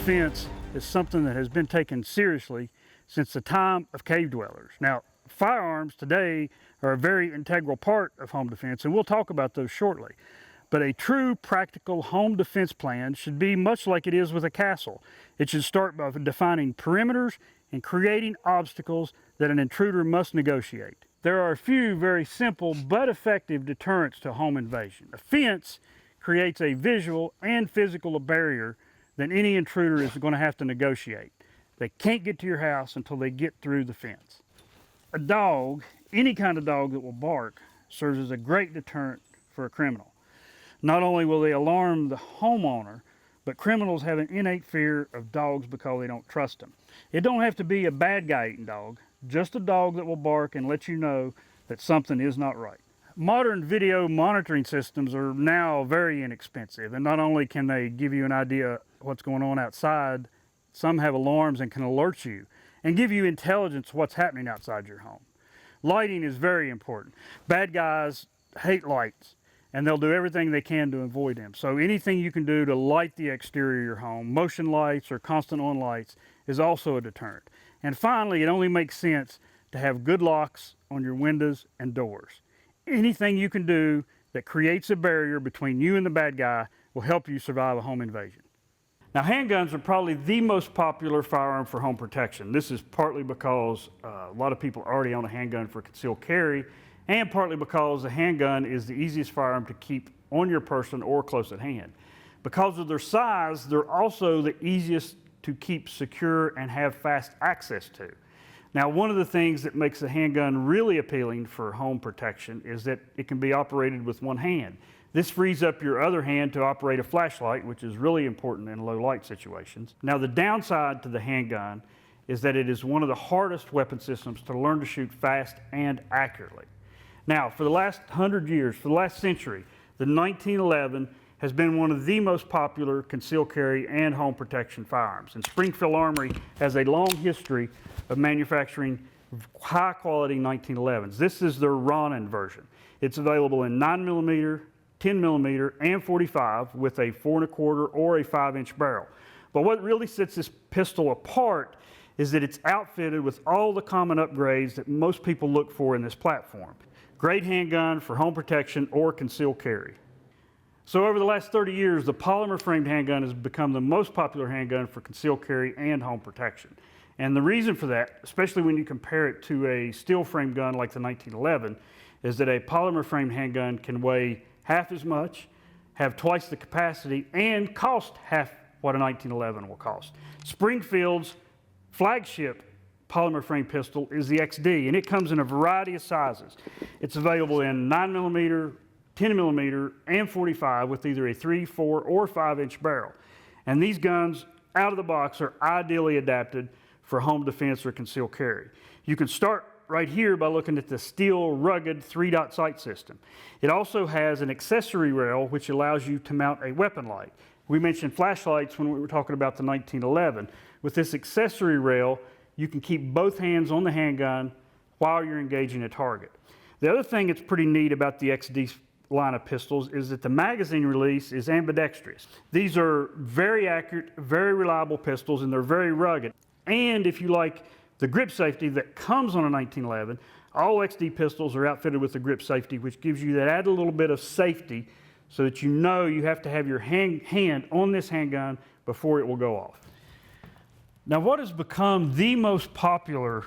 defense is something that has been taken seriously since the time of cave dwellers. Now, firearms today are a very integral part of home defense, and we'll talk about those shortly. But a true practical home defense plan should be much like it is with a castle. It should start by defining perimeters and creating obstacles that an intruder must negotiate. There are a few very simple but effective deterrents to home invasion. A fence creates a visual and physical barrier that any intruder is going to have to negotiate. They can't get to your house until they get through the fence. A dog, any kind of dog that will bark, serves as a great deterrent for a criminal. Not only will they alarm the homeowner, but criminals have an innate fear of dogs because they don't trust them. It don't have to be a bad guy eating dog, just a dog that will bark and let you know that something is not right. Modern video monitoring systems are now very inexpensive, and not only can they give you an idea what's going on outside, some have alarms and can alert you and give you intelligence what's happening outside your home. Lighting is very important. Bad guys hate lights, and they'll do everything they can to avoid them. So anything you can do to light the exterior of your home, motion lights or constant on lights, is also a deterrent. And finally, it only makes sense to have good locks on your windows and doors. Anything you can do that creates a barrier between you and the bad guy will help you survive a home invasion. Now, handguns are probably the most popular firearm for home protection. This is partly because a lot of people already own a handgun for concealed carry, and partly because a handgun is the easiest firearm to keep on your person or close at hand. Because of their size, they're also the easiest to keep secure and have fast access to. Now, one of the things that makes a handgun really appealing for home protection is that it can be operated with one hand. This frees up your other hand to operate a flashlight, which is really important in low light situations. Now, the downside to the handgun is that it is one of the hardest weapon systems to learn to shoot fast and accurately. Now, for the last 100 years, for the last century, the 1911 has been one of the most popular concealed carry and home protection firearms. And Springfield Armory has a long history of manufacturing high quality 1911s. This is their Ronin version. It's available in 9mm, 10mm, and 45 with a 4 1/4 or a 5-inch barrel. But what really sets this pistol apart is that it's outfitted with all the common upgrades that most people look for in this platform. Great handgun for home protection or concealed carry. So over the last 30 years, the polymer framed handgun has become the most popular handgun for concealed carry and home protection. And the reason for that, especially when you compare it to a steel frame gun like the 1911, is that a polymer framed handgun can weigh half as much, have twice the capacity, and cost half what a 1911 will cost. Springfield's flagship polymer frame pistol is the XD, and it comes in a variety of sizes. It's available in 9mm, 10mm, and 45 with either a 3, 4, or 5-inch barrel. And these guns, out of the box, are ideally adapted for home defense or concealed carry. You can start right here by looking at the steel rugged 3-dot sight system. It also has an accessory rail which allows you to mount a weapon light. We mentioned flashlights when we were talking about the 1911. With this accessory rail, you can keep both hands on the handgun while you're engaging a target. The other thing that's pretty neat about the XD line of pistols is that the magazine release is ambidextrous. These are very accurate, very reliable pistols, and they're very rugged. And if you like the grip safety that comes on a 1911, all XD pistols are outfitted with the grip safety, which gives you that added little bit of safety so that you know you have to have your hand on this handgun before it will go off. Now, what has become the most popular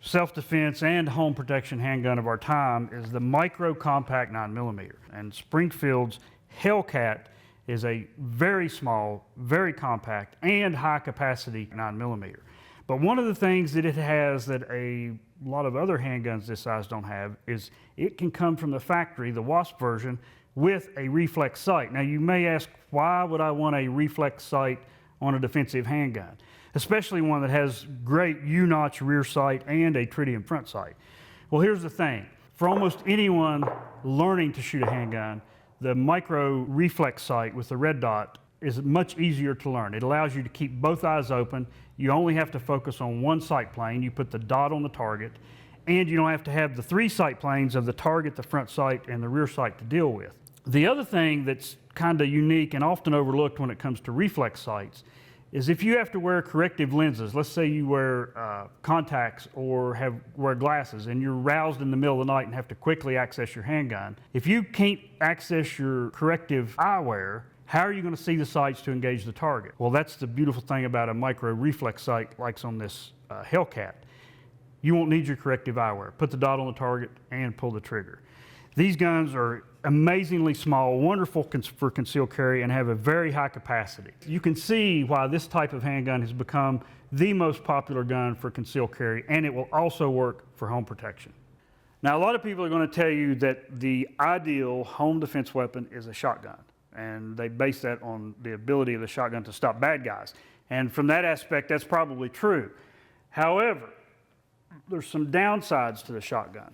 self-defense and home protection handgun of our time is the micro compact 9mm. And Springfield's Hellcat is a very small, very compact, and high capacity 9mm. But one of the things that it has that a lot of other handguns this size don't have is it can come from the factory, the Wasp version, with a reflex sight. Now, you may ask, why would I want a reflex sight on a defensive handgun, especially one that has great U-notch rear sight and a tritium front sight? Well, here's the thing. For almost anyone learning to shoot a handgun, the micro reflex sight with the red dot is much easier to learn. It allows you to keep both eyes open. You only have to focus on one sight plane. You put the dot on the target, and you don't have to have the 3 sight planes of the target, the front sight, and the rear sight to deal with. The other thing that's kind of unique and often overlooked when it comes to reflex sights is if you have to wear corrective lenses, let's say you wear contacts or wear glasses and you're roused in the middle of the night and have to quickly access your handgun, if you can't access your corrective eyewear, how are you going to see the sights to engage the target? Well, that's the beautiful thing about a micro reflex sight like on this Hellcat. You won't need your corrective eyewear. Put the dot on the target and pull the trigger. These guns are amazingly small, wonderful for concealed carry, and have a very high capacity. You can see why this type of handgun has become the most popular gun for concealed carry, and it will also work for home protection. Now, a lot of people are going to tell you that the ideal home defense weapon is a shotgun, and they base that on the ability of the shotgun to stop bad guys. And from that aspect, that's probably true. However, there's some downsides to the shotgun.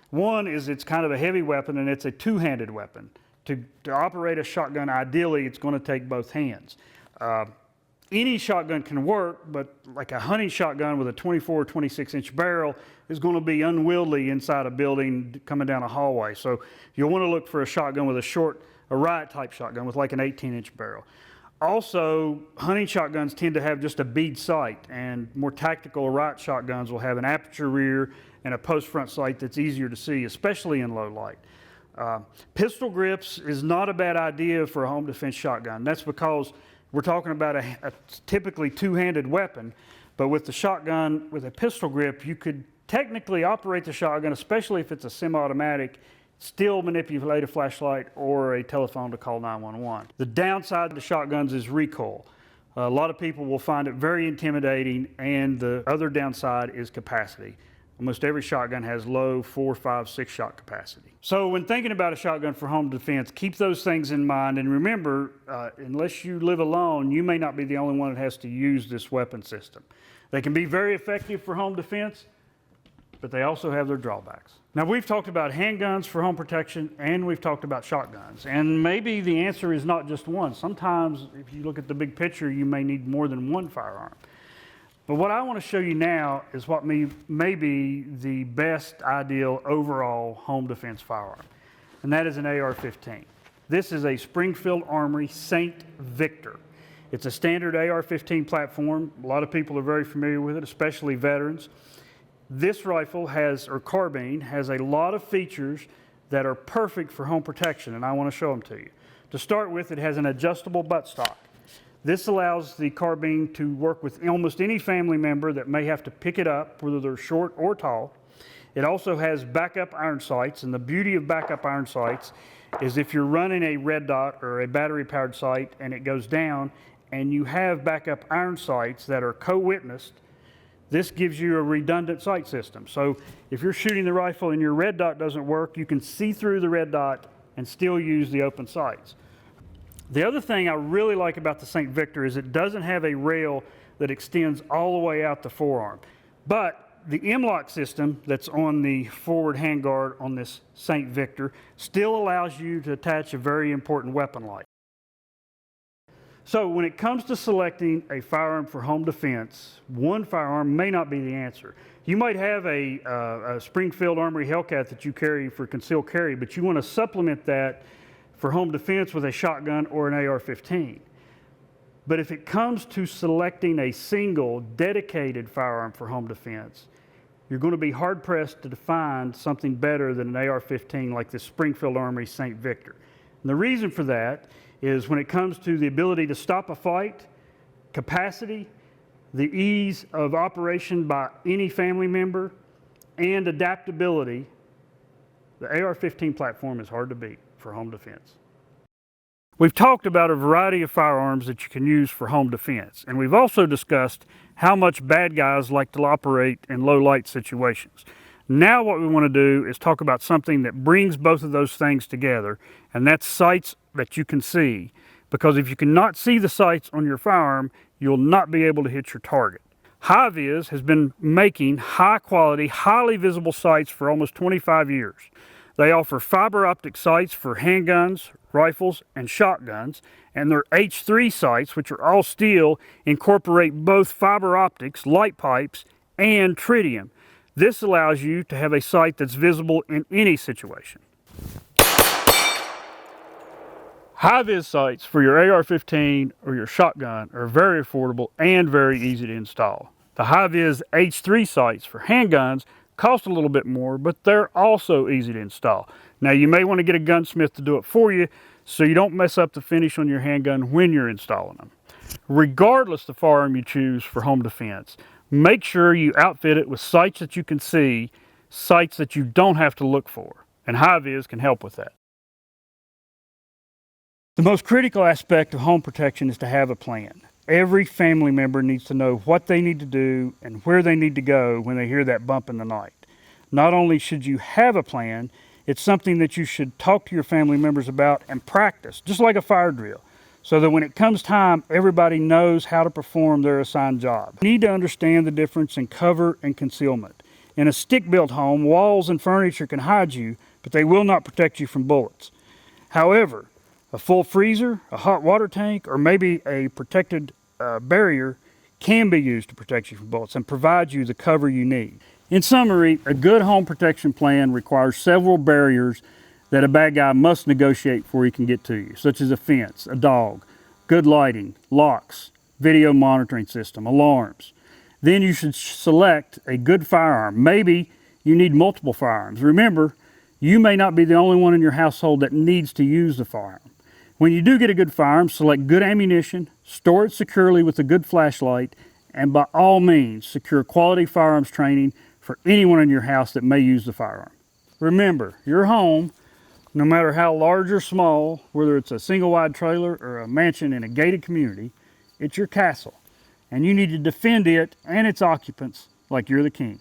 One is it's kind of a heavy weapon, and it's a two-handed weapon. To operate a shotgun, ideally, it's going to take both hands. Any shotgun can work, but like a hunting shotgun with a 24 or 26-inch barrel is going to be unwieldy inside a building coming down a hallway. So you'll want to look for a shotgun with a riot-type shotgun with like an 18-inch barrel. Also, hunting shotguns tend to have just a bead sight, and more tactical riot shotguns will have an aperture rear and a post front sight that's easier to see, especially in low light. Pistol grips is not a bad idea for a home defense shotgun. That's because we're talking about a typically two-handed weapon, but with the shotgun with a pistol grip, you could technically operate the shotgun, especially if it's a semi-automatic, still manipulate a flashlight or a telephone to call 911. The downside to shotguns is recoil. A lot of people will find it very intimidating, and the other downside is capacity. Almost every shotgun has low 4, 5, 6 shot capacity. So when thinking about a shotgun for home defense, keep those things in mind, and remember, unless you live alone, you may not be the only one that has to use this weapon system. They can be very effective for home defense, but they also have their drawbacks. Now, we've talked about handguns for home protection, and we've talked about shotguns, and maybe the answer is not just one. Sometimes, if you look at the big picture, you may need more than one firearm. But what I want to show you now is what may be the best ideal overall home defense firearm, and that is an AR-15. This is a Springfield Armory St. Victor. It's a standard AR-15 platform. A lot of people are very familiar with it, especially veterans. This rifle or carbine has a lot of features that are perfect for home protection, and I want to show them to you. To start with, it has an adjustable buttstock. This allows the carbine to work with almost any family member that may have to pick it up, whether they're short or tall. It also has backup iron sights, and the beauty of backup iron sights is if you're running a red dot or a battery-powered sight and it goes down, and you have backup iron sights that are co-witnessed, this gives you a redundant sight system. So if you're shooting the rifle and your red dot doesn't work, you can see through the red dot and still use the open sights. The other thing I really like about the St. Victor is it doesn't have a rail that extends all the way out the forearm. But the M-LOK system that's on the forward handguard on this St. Victor still allows you to attach a very important weapon light. So when it comes to selecting a firearm for home defense, one firearm may not be the answer. You might have a Springfield Armory Hellcat that you carry for concealed carry, but you want to supplement that for home defense with a shotgun or an AR-15. But if it comes to selecting a single dedicated firearm for home defense, you're going to be hard-pressed to find something better than an AR-15 like this Springfield Armory St. Victor. And the reason for that is when it comes to the ability to stop a fight, capacity, the ease of operation by any family member, and adaptability, the AR-15 platform is hard to beat for home defense. We've talked about a variety of firearms that you can use for home defense, and we've also discussed how much bad guys like to operate in low light situations. Now what we want to do is talk about something that brings both of those things together, and that's sights that you can see. Because if you cannot see the sights on your firearm, you'll not be able to hit your target. Hi-Vis has been making high quality, highly visible sights for almost 25 years. They offer fiber optic sights for handguns, rifles, and shotguns, and their H3 sights, which are all steel, incorporate both fiber optics, light pipes, and tritium. This allows you to have a sight that's visible in any situation. High-vis sights for your AR-15 or your shotgun are very affordable and very easy to install. The high-vis H3 sights for handguns cost a little bit more, but they're also easy to install. Now you may want to get a gunsmith to do it for you so you don't mess up the finish on your handgun when you're installing them. Regardless the firearm you choose for home defense, make sure you outfit it with sights that you can see, sights that you don't have to look for, and high-vis can help with that. The most critical aspect of home protection is to have a plan. Every family member needs to know what they need to do and where they need to go when they hear that bump in the night. Not only should you have a plan, it's something that you should talk to your family members about and practice, just like a fire drill, so that when it comes time, everybody knows how to perform their assigned job. You need to understand the difference in cover and concealment. In a stick-built home, walls and furniture can hide you, but they will not protect you from bullets. However, a full freezer, a hot water tank, or maybe a protected barrier can be used to protect you from bullets and provide you the cover you need. In summary, a good home protection plan requires several barriers that a bad guy must negotiate before he can get to you, such as a fence, a dog, good lighting, locks, video monitoring system, alarms. Then you should select a good firearm. Maybe you need multiple firearms. Remember, you may not be the only one in your household that needs to use the firearm. When you do get a good firearm, select good ammunition, store it securely with a good flashlight, and by all means, secure quality firearms training for anyone in your house that may use the firearm. Remember, your home, no matter how large or small, whether it's a single-wide trailer or a mansion in a gated community, it's your castle, and you need to defend it and its occupants like you're the king.